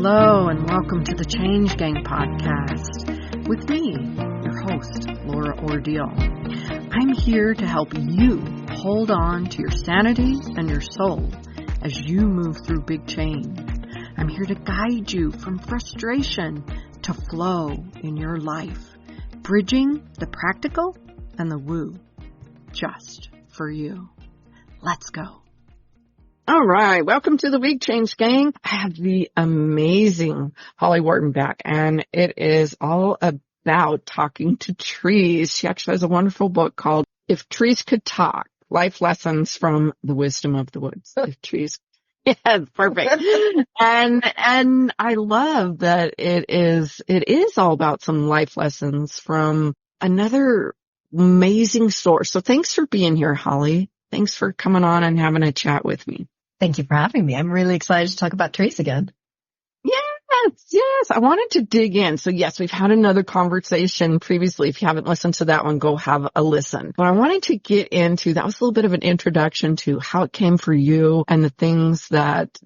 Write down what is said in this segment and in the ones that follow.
Hello and welcome to the Change Gang podcast with me, your host, Laura Ordile. I'm here to help you hold on to your sanity and your soul as you move through big change. I'm here to guide you from frustration to flow in your life, bridging the practical and the woo, just for you. Let's go. All right. Welcome to the Big Change Gang. I have the amazing Hollow Worton back, and it is all about talking to trees. She actually has a wonderful book called If Trees Could Talk, Life Lessons from the Wisdom of the Woods. If trees, yes, perfect. and I love that it is all about some life lessons from another amazing source. So thanks for being here, Holly. Thanks for coming on and having a chat with me. Thank you for having me. I'm really excited to talk about trees again. Yes. I wanted to dig in. So yes, we've had another conversation previously. If you haven't listened to that one, go have a listen. But I wanted to get into, that was a little bit of an introduction to how it came for you and the things that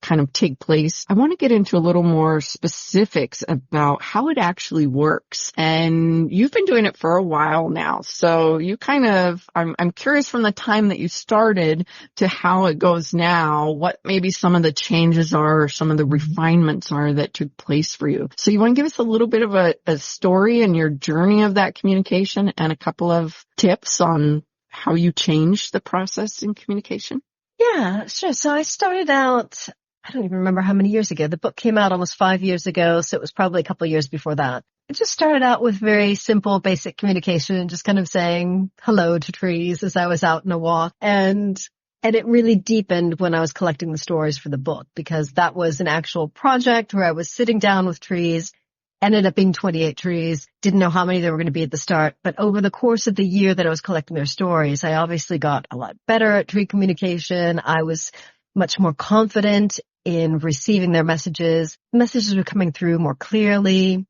kind of take place. I want to get into a little more specifics about how it actually works. And you've been doing it for a while now. So you kind of, I'm curious from the time that you started to how it goes now, what maybe some of the changes are or some of the refinements are that took place for you. So you want to give us a little bit of a story and your journey of that communication and a couple of tips on how you changed the process in communication? Yeah, sure. So I started out, I don't even remember how many years ago. The book came out almost 5 years ago, so it was probably a couple of years before that. It just started out with very simple, basic communication, just kind of saying hello to trees as I was out on a walk. And it really deepened when I was collecting the stories for the book, because that was an actual project where I was sitting down with trees, ended up being 28 trees, didn't know how many there were going to be at the start. But over the course of the year that I was collecting their stories, I obviously got a lot better at tree communication. I was much more confident in receiving their messages. Messages were coming through more clearly.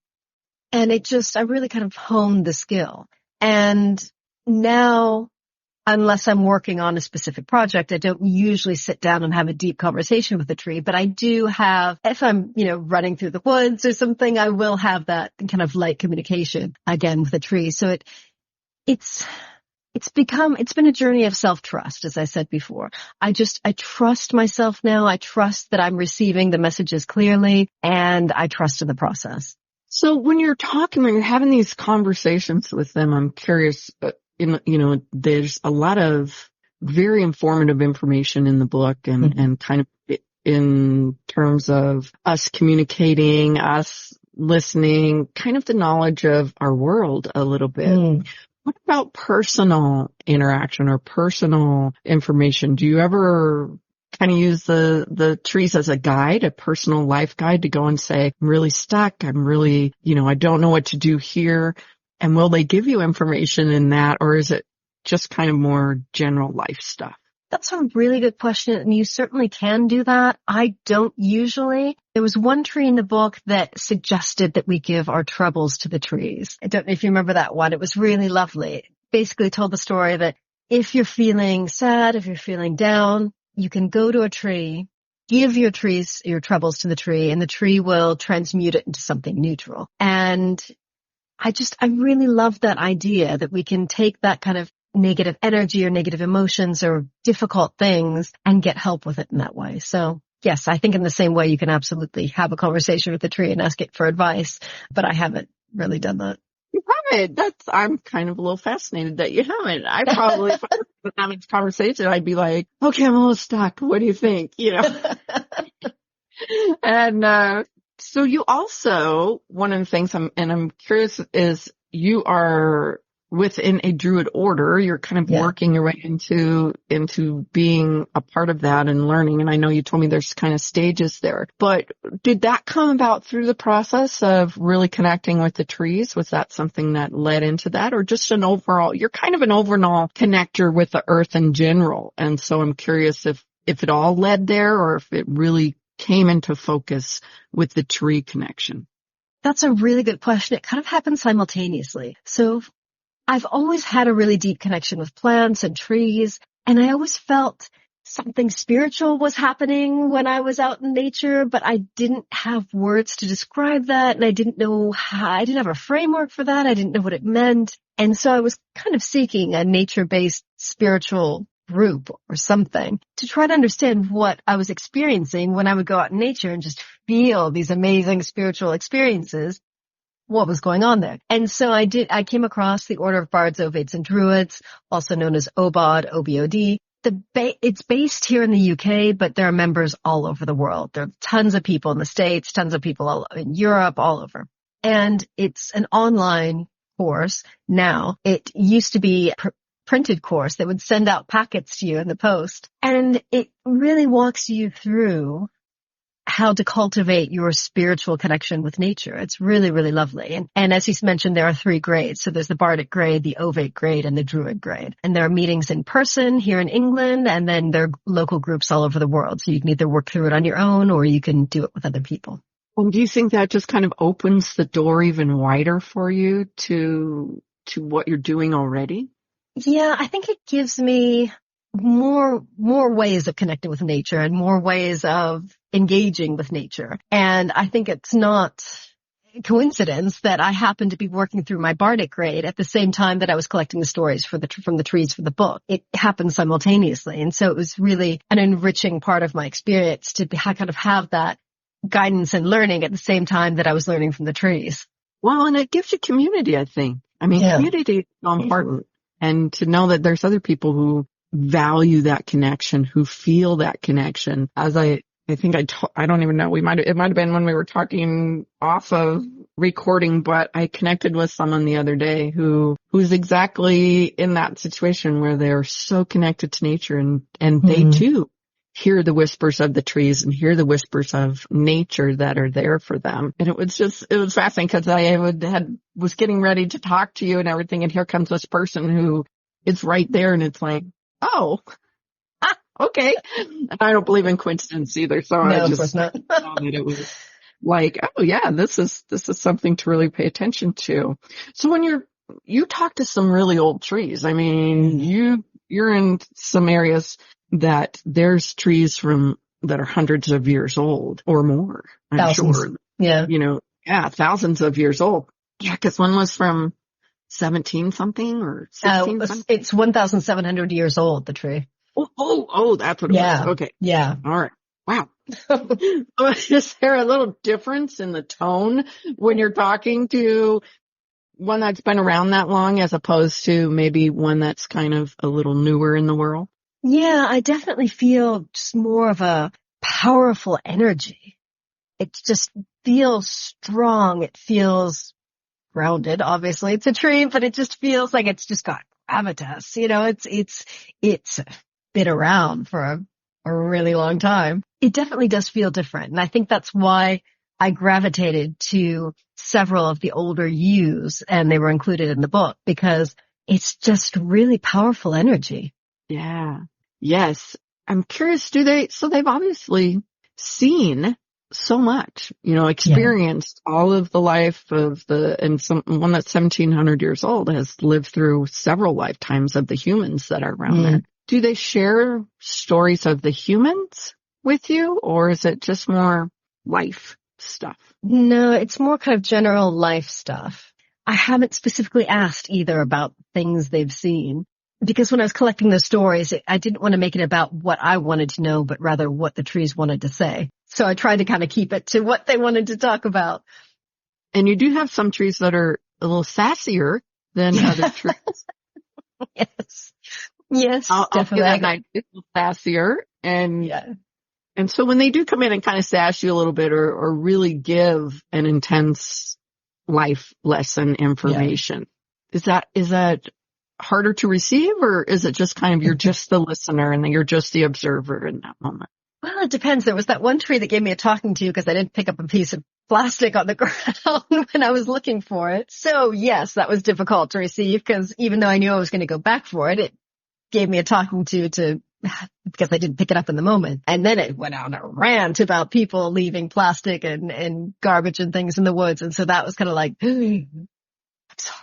And I really kind of honed the skill. And now, unless I'm working on a specific project, I don't usually sit down and have a deep conversation with a tree, but I do have, if I'm, running through the woods or something, I will have that kind of light communication again with a tree. So it's been a journey of self-trust, as I said before. I trust myself now. I trust that I'm receiving the messages clearly, and I trust in the process. So when you're having these conversations with them, I'm curious, there's a lot of very informative information in the book and kind of in terms of us communicating, us listening, kind of the knowledge of our world a little bit. What about personal interaction or personal information? Do you ever kind of use the trees as a guide, a personal life guide to go and say, I'm really stuck. I'm really, I don't know what to do here. And will they give you information in that, or is it just kind of more general life stuff? That's a really good question, and you certainly can do that. I don't usually. There was one tree in the book that suggested that we give our troubles to the trees. I don't know if you remember that one. It was really lovely. It basically told the story that if you're feeling sad, if you're feeling down, you can go to a tree, give your troubles to the tree, and the tree will transmute it into something neutral. And I really love that idea that we can take that kind of negative energy or negative emotions or difficult things and get help with it in that way. So yes, I think in the same way you can absolutely have a conversation with the tree and ask it for advice, but I haven't really done that. You haven't. I'm kind of a little fascinated that you haven't. I probably, if I was having this conversation, I'd be like, okay, I'm a little stuck. What do you think? And, so you also, one of the things I'm curious is you are within a Druid order. You're kind of working your way into being a part of that and learning. And I know you told me there's kind of stages there, but did that come about through the process of really connecting with the trees? Was that something that led into that, or just you're kind of an overall connector with the earth in general. And so I'm curious if it all led there or if it really came into focus with the tree connection. That's a really good question. It kind of happened simultaneously. So I've always had a really deep connection with plants and trees, and I always felt something spiritual was happening when I was out in nature, but I didn't have words to describe that. And I didn't know how, I didn't have a framework for that. I didn't know what it meant. And so I was kind of seeking a nature-based spiritual group or something to try to understand what I was experiencing when I would go out in nature and just feel these amazing spiritual experiences, what was going on there. And so I came across the Order of Bards, Ovids, and Druids, also known as OBOD, OBOD. It's based here in the UK, but there are members all over the world. There are tons of people in the States, tons of people all in Europe, all over. And it's an online course now. It used to be a printed course that would send out packets to you in the post. And it really walks you through how to cultivate your spiritual connection with nature. It's really, really lovely. And as you mentioned, there are 3 grades. So there's the Bardic grade, the Ovid grade, and the Druid grade. And there are meetings in person here in England, and then there are local groups all over the world. So you can either work through it on your own or you can do it with other people. Well, do you think that just kind of opens the door even wider for you to what you're doing already? Yeah, I think it gives me more ways of connecting with nature and more ways of engaging with nature. And I think it's not a coincidence that I happened to be working through my Bardic grade at the same time that I was collecting the stories from the trees for the book. It happened simultaneously. And so it was really an enriching part of my experience to kind of have that guidance and learning at the same time that I was learning from the trees. Well, and it gives you community, I think. I mean, community is so important. And to know that there's other people who value that connection, who feel that connection. As I think I don't even know, it might have been when we were talking off of recording, but I connected with someone the other day who's exactly in that situation where they're so connected to nature and they too hear the whispers of the trees and hear the whispers of nature that are there for them. And it was fascinating because I was getting ready to talk to you and everything. And here comes this person who is right there. And it's like, oh, okay. And I don't believe in coincidence either. So no, I just thought that it was like, oh yeah, this is something to really pay attention to. So when you talk to some really old trees, I mean, you're in some areas that there's trees that are hundreds of years old or more. I'm thousands. sure. Yeah. Thousands of years old. Yeah, because one was from 17 something or 16 something. It's 1,700 years old, the tree. Oh, that's what it was. Okay. Yeah. All right. Wow. Is there a little difference in the tone when you're talking to one that's been around that long as opposed to maybe one that's kind of a little newer in the world? Yeah, I definitely feel just more of a powerful energy. It just feels strong. It feels grounded. Obviously, it's a tree, but it just feels like it's just got gravitas. You know, it's been around for a really long time. It definitely does feel different. And I think that's why I gravitated to several of the older yews, and they were included in the book because it's just really powerful energy. Yeah. Yes. I'm curious, so they've obviously seen so much, experienced all of the life of one that's 1,700 years old has lived through several lifetimes of the humans that are around there. Do they share stories of the humans with you, or is it just more life stuff? No, it's more kind of general life stuff. I haven't specifically asked either about things they've seen. Because when I was collecting those stories, I didn't want to make it about what I wanted to know, but rather what the trees wanted to say. So I tried to kind of keep it to what they wanted to talk about. And you do have some trees that are a little sassier than other trees. Yes, definitely. I'll that a little sassier. And so when they do come in and kind of sass you a little bit or really give an intense life lesson information, is that harder to receive, or is it just kind of you're just the listener and you're just the observer in that moment? Well, it depends. There was that one tree that gave me a talking to because I didn't pick up a piece of plastic on the ground when I was looking for it. So yes, that was difficult to receive because even though I knew I was going to go back for it, it gave me a talking to because I didn't pick it up in the moment. And then it went on a rant about people leaving plastic and garbage and things in the woods. And so that was kind of like, I'm sorry.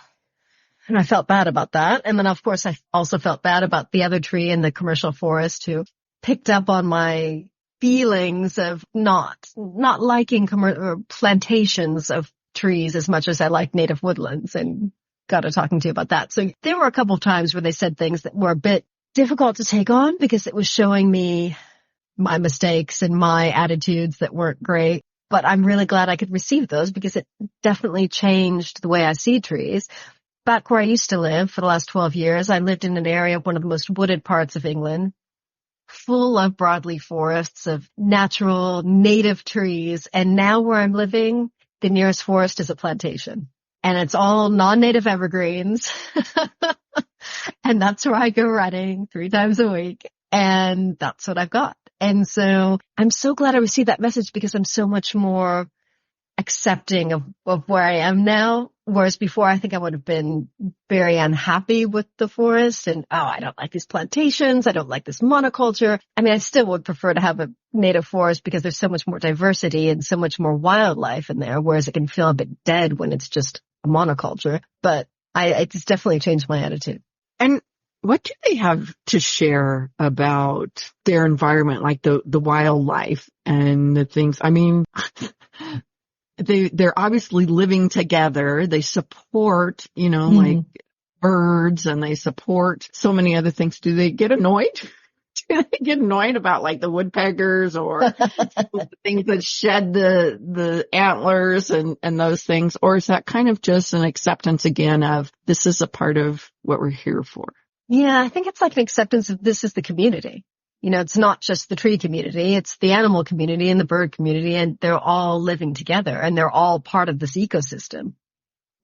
And I felt bad about that. And then, of course, I also felt bad about the other tree in the commercial forest who picked up on my feelings of not liking or plantations of trees as much as I like native woodlands, and got to talking to you about that. So there were a couple of times where they said things that were a bit difficult to take on because it was showing me my mistakes and my attitudes that weren't great. But I'm really glad I could receive those because it definitely changed the way I see trees. Back where I used to live for the last 12 years, I lived in an area of one of the most wooded parts of England, full of broadleaf forests of natural native trees. And now where I'm living, the nearest forest is a plantation. And it's all non-native evergreens. And that's where I go running 3 times a week. And that's what I've got. And so I'm so glad I received that message because I'm so much more accepting of where I am now. Whereas before, I think I would have been very unhappy with the forest and, I don't like these plantations. I don't like this monoculture. I mean, I still would prefer to have a native forest because there's so much more diversity and so much more wildlife in there, whereas it can feel a bit dead when it's just a monoculture. But it's definitely changed my attitude. And what do they have to share about their environment, like the wildlife and the things? I mean, they're obviously living together. They support, like birds, and they support so many other things. Do they get annoyed? Do they get annoyed about like the woodpeckers or the things that shed the antlers and those things? Or is that kind of just an acceptance again of this is a part of what we're here for? Yeah, I think it's like an acceptance of this is the community. It's not just the tree community, it's the animal community and the bird community, and they're all living together and they're all part of this ecosystem.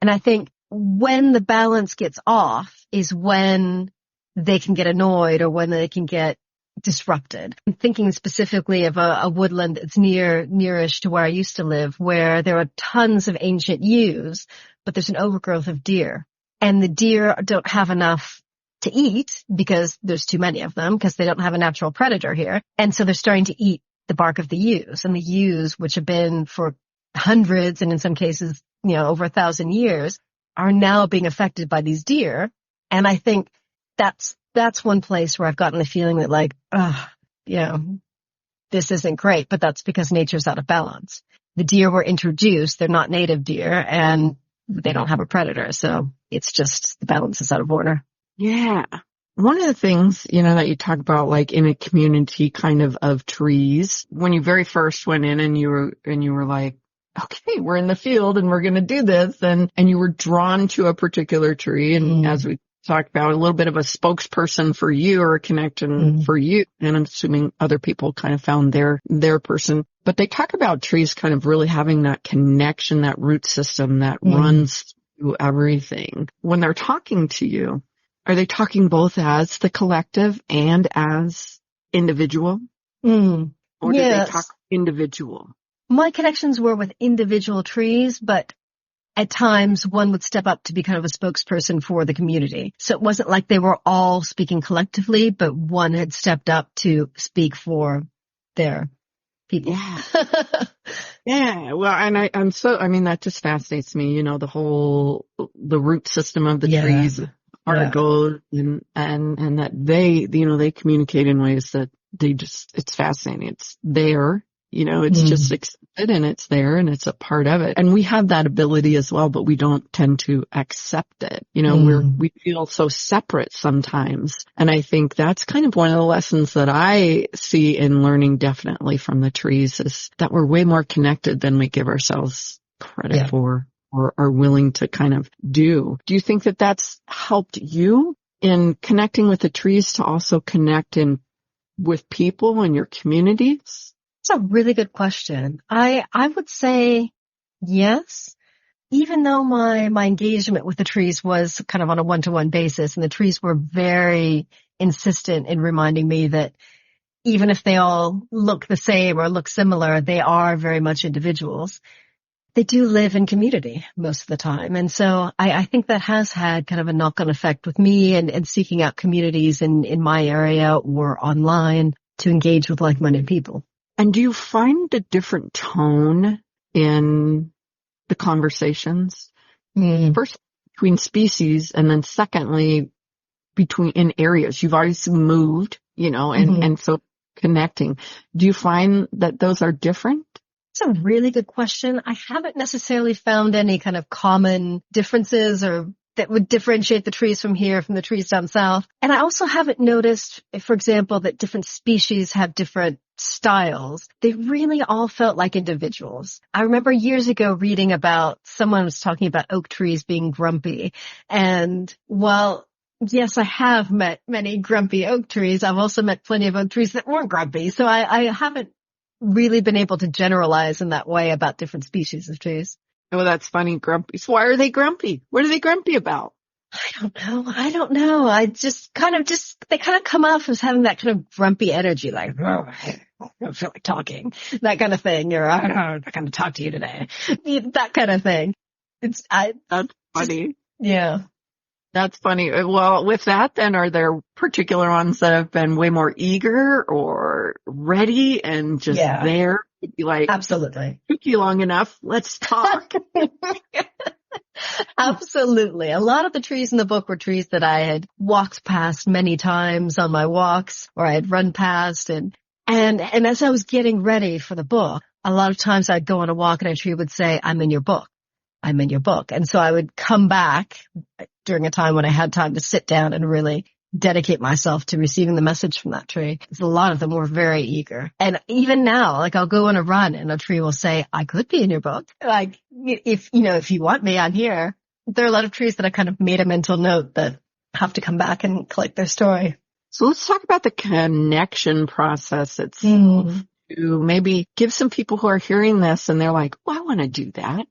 And I think when the balance gets off is when they can get annoyed or when they can get disrupted. I'm thinking specifically of a woodland that's nearish to where I used to live, where there are tons of ancient yews, but there's an overgrowth of deer. And the deer don't have enough to eat because there's too many of them because they don't have a natural predator here. And so they're starting to eat the bark of the yews, and the yews, which have been for hundreds and in some cases, over 1,000 years, are now being affected by these deer. And I think that's one place where I've gotten the feeling that like, this isn't great, but that's because nature's out of balance. The deer were introduced, they're not native deer, and they don't have a predator. So it's just the balance is out of order. Yeah. One of the things, that you talk about, like in a community kind of trees, when you very first went in and you were like, okay, we're in the field and we're going to do this. And you were drawn to a particular tree. And as we talked about, a little bit of a spokesperson for you or a connection for you. And I'm assuming other people kind of found their person. But they talk about trees kind of really having that connection, that root system that runs through everything. When they're talking to you, are they talking both as the collective and as individual? Or do they talk individual? My connections were with individual trees, but at times one would step up to be kind of a spokesperson for the community. So it wasn't like they were all speaking collectively, but one had stepped up to speak for their people. Yeah. Yeah. Well, and that just fascinates me, the root system of the trees. Articles and that they communicate in ways that it's fascinating. It's there, it's just accepted and it's there and it's a part of it. And we have that ability as well, but we don't tend to accept it. We feel so separate sometimes. And I think that's kind of one of the lessons that I see in learning definitely from the trees is that we're way more connected than we give ourselves credit for. Or are willing to kind of do. Do you think that that's helped you in connecting with the trees to also connect with people in your communities? It's a really good question. I would say yes, even though my engagement with the trees was kind of on a one-to-one basis, and the trees were very insistent in reminding me that even if they all look the same or look similar, they are very much individuals. They do live in community most of the time. And so I think that has had kind of a knock-on effect with me and seeking out communities in my area or online to engage with like-minded people. And do you find a different tone in the conversations? First, between species, and then secondly, in areas. You've already moved, and so connecting. Do you find that those are different? It's a really good question. I haven't necessarily found any kind of common differences or that would differentiate the trees from here from the trees down south. And I also haven't noticed, for example, that different species have different styles. They really all felt like individuals. I remember years ago reading about someone was talking about oak trees being grumpy. And while yes, I have met many grumpy oak trees, I've also met plenty of oak trees that weren't grumpy. So I haven't really been able to generalize in that way about different species of trees. Oh, that's funny. Grumpy. So why are they grumpy? What are they grumpy about? I don't know. They kind of come off as having that kind of grumpy energy, like, oh, I don't feel like talking, that kind of thing, or I'm not going to talk to you today, that kind of thing. That's funny. Yeah. That's funny. Well, with that, then, are there particular ones that have been way more eager or ready and just there to be like, absolutely. Took you long enough. Let's talk. Absolutely. A lot of the trees in the book were trees that I had walked past many times on my walks, or I had run past. And as I was getting ready for the book, a lot of times I'd go on a walk and a tree would say, I'm in your book. I'm in your book. And so I would come back during a time when I had time to sit down and really dedicate myself to receiving the message from that tree. A lot of them were very eager. And even now, like I'll go on a run and a tree will say, I could be in your book. Like if you want me, I'm here. There are a lot of trees that I kind of made a mental note that have to come back and collect their story. So let's talk about the connection process itself. To maybe give some people who are hearing this and they're like, oh, I want to do that.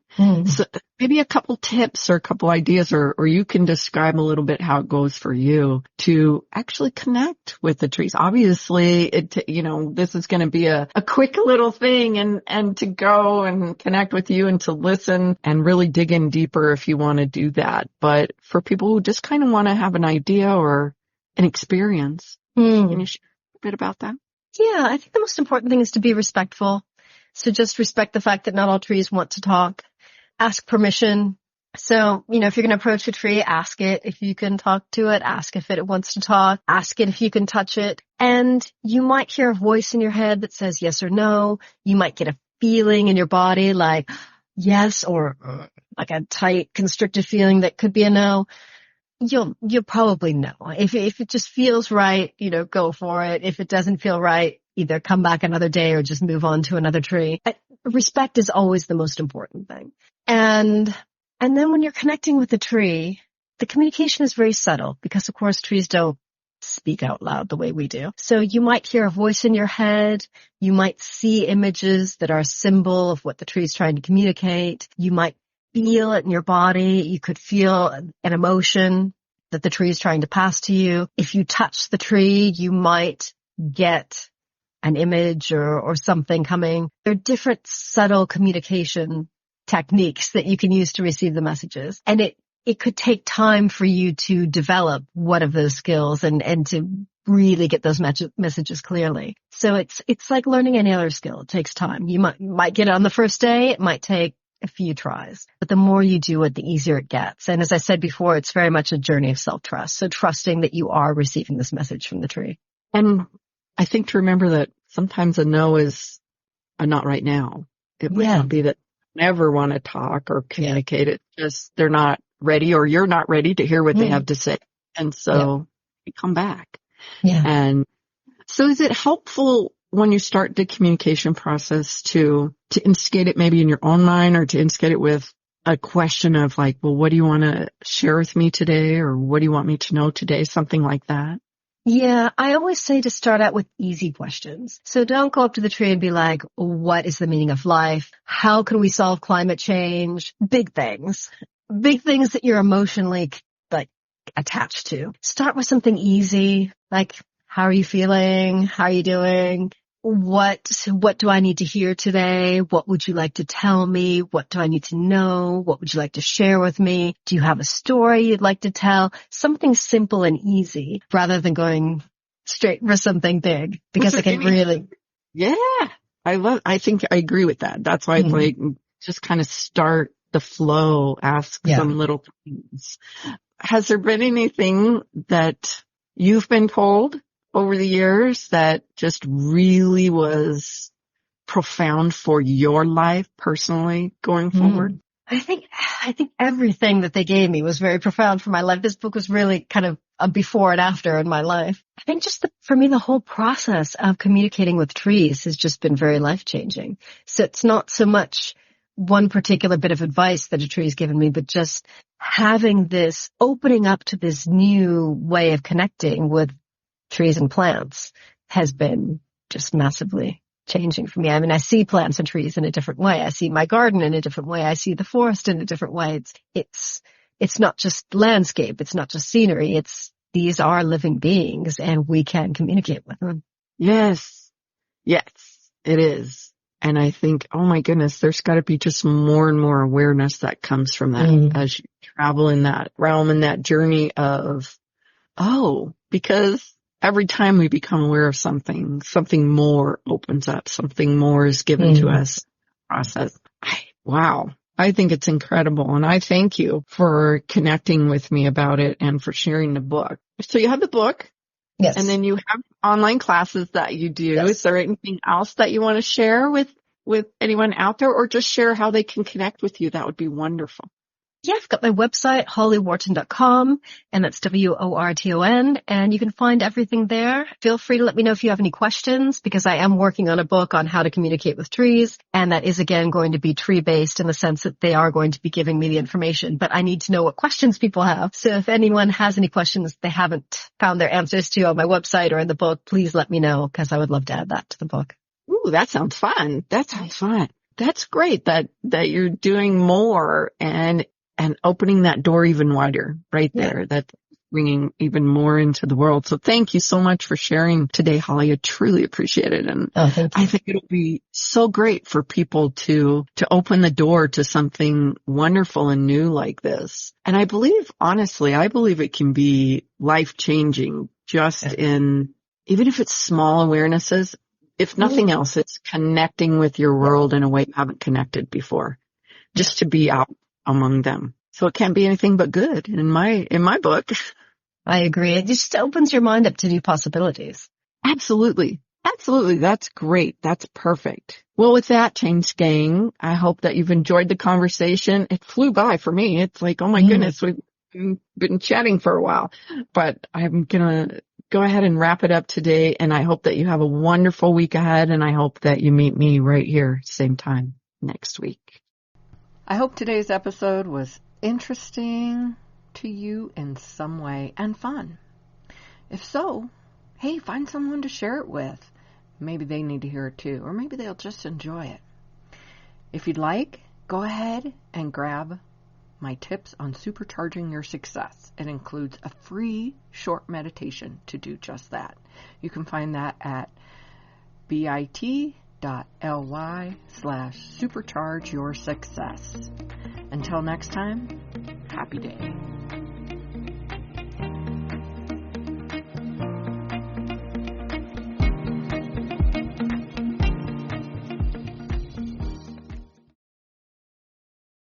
So maybe a couple tips or a couple ideas, or you can describe a little bit how it goes for you to actually connect with the trees. Obviously, this is going to be a quick little thing and to go and connect with you and to listen and really dig in deeper if you want to do that. But for people who just kind of want to have an idea or an experience, can you share a bit about that? Yeah, I think the most important thing is to be respectful. So just respect the fact that not all trees want to talk. Ask permission. So, if you're going to approach a tree, ask it if you can talk to it. Ask if it wants to talk. Ask it if you can touch it. And you might hear a voice in your head that says yes or no. You might get a feeling in your body like yes, or like a tight, constricted feeling that could be a no. You'll probably know. If it just feels right, go for it. If it doesn't feel right, either come back another day or just move on to another tree. Respect is always the most important thing. And then when you're connecting with the tree, the communication is very subtle because of course trees don't speak out loud the way we do. So you might hear a voice in your head. You might see images that are a symbol of what the tree is trying to communicate. You might feel it in your body. You could feel an emotion that the tree is trying to pass to you. If you touch the tree, you might get an image or something coming. There are different subtle communication techniques that you can use to receive the messages. And it could take time for you to develop one of those skills and to really get those messages clearly. So it's like learning any other skill. It takes time. You might get it on the first day. It might take a few tries, but the more you do it, the easier it gets. And as I said before, it's very much a journey of self-trust. So trusting that you are receiving this message from the tree. And I think to remember that sometimes a no is a not right now. It might not be that they never want to talk or communicate. It's just they're not ready or you're not ready to hear what they have to say. And so you come back. Yeah. And so is it helpful when you start the communication process to instigate it maybe in your own mind or to instigate it with a question of like, well, what do you want to share with me today? Or what do you want me to know today? Something like that. Yeah, I always say to start out with easy questions. So don't go up to the tree and be like, what is the meaning of life? How can we solve climate change? Big things that you're emotionally like attached to. Start with something easy, like, how are you feeling? How are you doing? What do I need to hear today? What would you like to tell me? What do I need to know? What would you like to share with me? Do you have a story you'd like to tell? Something simple and easy rather than going straight for something big because it can really. Yeah. I think I agree with that. That's why it's like just kind of start the flow, ask some little things. Has there been anything that you've been told over the years that just really was profound for your life personally going forward? I think everything that they gave me was very profound for my life. This book was really kind of a before and after in my life. I think just for me, the whole process of communicating with trees has just been very life-changing. So it's not so much one particular bit of advice that a tree's given me, but just having this opening up to this new way of connecting with trees and plants has been just massively changing for me. I mean, I see plants and trees in a different way. I see my garden in a different way. I see the forest in a different way. It's not just landscape. It's not just scenery. These are living beings and we can communicate with them. Yes. Yes, it is. And I think, oh my goodness, there's got to be just more and more awareness that comes from that as you travel in that realm and that journey of, because every time we become aware of something more opens up, something more is given to us. Process. Wow. I think it's incredible. And I thank you for connecting with me about it and for sharing the book. So you have the book. Yes. And then you have online classes that you do. Yes. Is there anything else that you want to share with anyone out there, or just share how they can connect with you? That would be wonderful. Yeah, I've got my website, hollyworton.com, and that's WORTON, and you can find everything there. Feel free to let me know if you have any questions, because I am working on a book on how to communicate with trees, and that is, again, going to be tree-based in the sense that they are going to be giving me the information, but I need to know what questions people have. So if anyone has any questions they haven't found their answers to on my website or in the book, please let me know, because I would love to add that to the book. Ooh, that sounds fun. That's great that you're doing more and opening that door even wider right there. That's bringing even more into the world. So thank you so much for sharing today, Holly. I truly appreciate it. And thank you. I think it'll be so great for people to open the door to something wonderful and new like this. And I believe it can be life-changing just in, even if it's small awarenesses. If nothing else, it's connecting with your world in a way you haven't connected before, just to be out among them. So it can't be anything but good in my book. I agree. It just opens your mind up to new possibilities. Absolutely. That's great. That's perfect. Well, with that, Change Gang, I hope that you've enjoyed the conversation. It flew by for me. It's like, oh my goodness, we've been chatting for a while, but I'm going to go ahead and wrap it up today. And I hope that you have a wonderful week ahead. And I hope that you meet me right here, same time next week. I hope today's episode was interesting to you in some way and fun. If so, hey, find someone to share it with. Maybe they need to hear it too, or maybe they'll just enjoy it. If you'd like, go ahead and grab my tips on supercharging your success. It includes a free short meditation to do just that. You can find that at bit.ly/supercharge your success. Until next time, happy day.